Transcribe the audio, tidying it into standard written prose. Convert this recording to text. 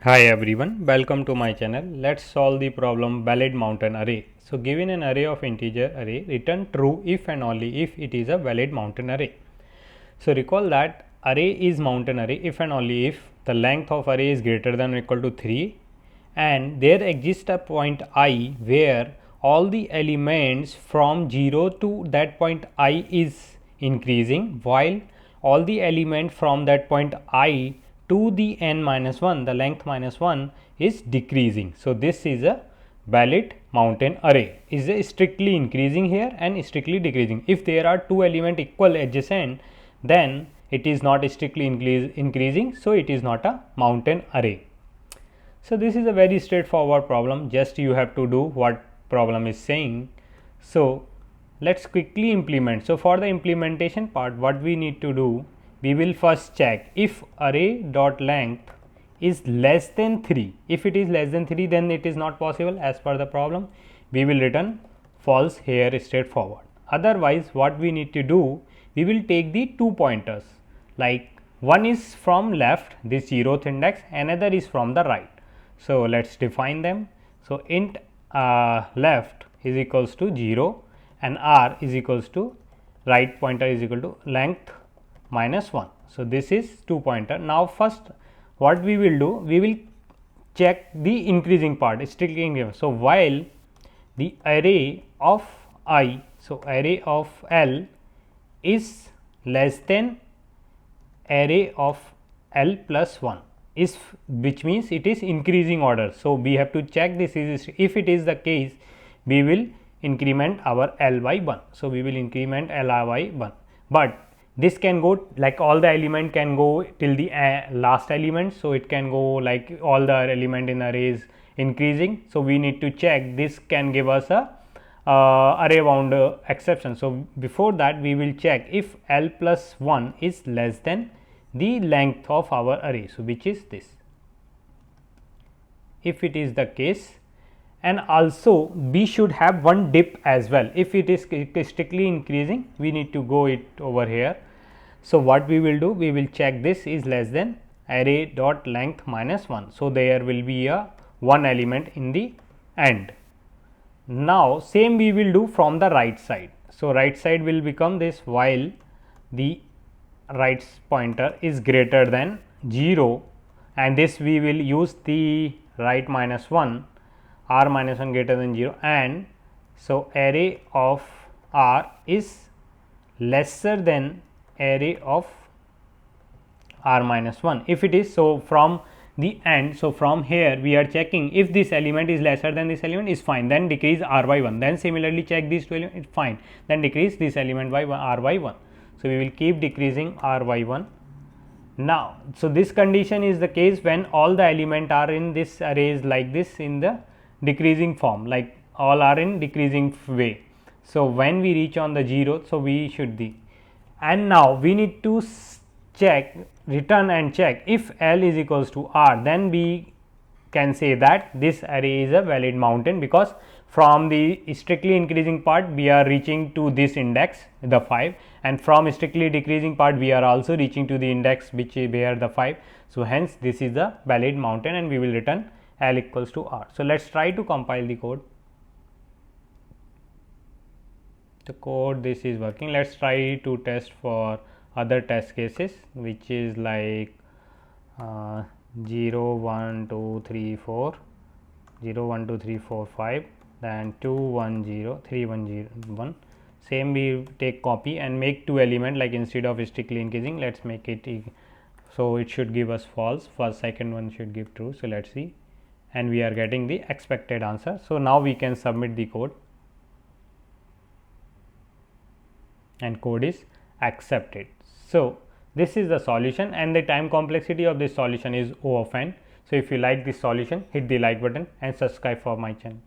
Hi everyone, welcome to my channel. Let's solve the problem valid mountain array. So given an array of integer array, return true if and only if it is a valid mountain array. So recall that array is mountain array if and only if the length of array is greater than or equal to 3 and there exists a point I where all the elements from 0 to that point I is increasing while all the elements from that point I to the n minus 1, the length minus 1 is decreasing. So this is a valid mountain array, is strictly increasing here and strictly decreasing. If there are two elements equal adjacent, then it is not strictly increasing, so it is not a mountain array. So this is a very straightforward problem, just you have to do what problem is saying. So let's quickly implement. So for the implementation part, what we need to do, we will first check if array dot length is less than 3. If it is less than 3, then it is not possible as per the problem. We will return false here straightforward. Otherwise, what we need to do, we will take the two pointers, like one is from left, this 0th index, another is from the right. So let's define them. So int left is equals to 0 and r is equals to right pointer is equal to length minus 1. So this is two pointer. Now first what we will do, we will check the increasing part strictly increasing. So while the array of I, so array of L is less than array of L plus 1 is, which means it is increasing order. So we have to check this is, if it is the case, we will increment our L by 1. So we will increment L by 1, but this can go like all the element can go till the last element. So it can go like all the element in array is increasing. So we need to check this can give us a array bound exception. So before that we will check if L plus 1 is less than the length of our array, so which is this. If it is the case, and also we should have one dip as well. If it is strictly increasing, we need to go it over here. So what we will do, we will check this is less than array dot length minus 1. So there will be a one element in the end. Now same we will do from the right side. So right side will become this, while the right pointer is greater than 0, and this we will use the right minus 1, r minus 1 greater than 0, and so array of r is lesser than array of r minus 1. If it is, so from the end, so from here we are checking if this element is lesser than this element is fine, then decrease r by 1, then similarly check these two elements, it's fine, then decrease this element by r by 1. So we will keep decreasing r by 1. Now so this condition is the case when all the element are in this arrays like this in the decreasing form, like all are in decreasing way. So when we reach on the 0, so we should be, and now we need to check, return and check if L is equals to R, then we can say that this array is a valid mountain, because from the strictly increasing part we are reaching to this index the 5, and from strictly decreasing part we are also reaching to the index which is where the 5. So hence this is the valid mountain, and we will return L equals to R. So let's try to compile the code. The code, this is working. Let's try to test for other test cases, which is like 0 1 2 3 4 0 1 2 3 4 5, then 2 1 0 3 1 0 1. Same we take copy and make two element, like instead of strictly increasing, let's make it so it should give us false, first second one should give true. So let's see, and we are getting the expected answer. So now we can submit the code, and code is accepted. So this is the solution, and the time complexity of this solution is O of n. So if you like this solution, hit the like button and subscribe for my channel.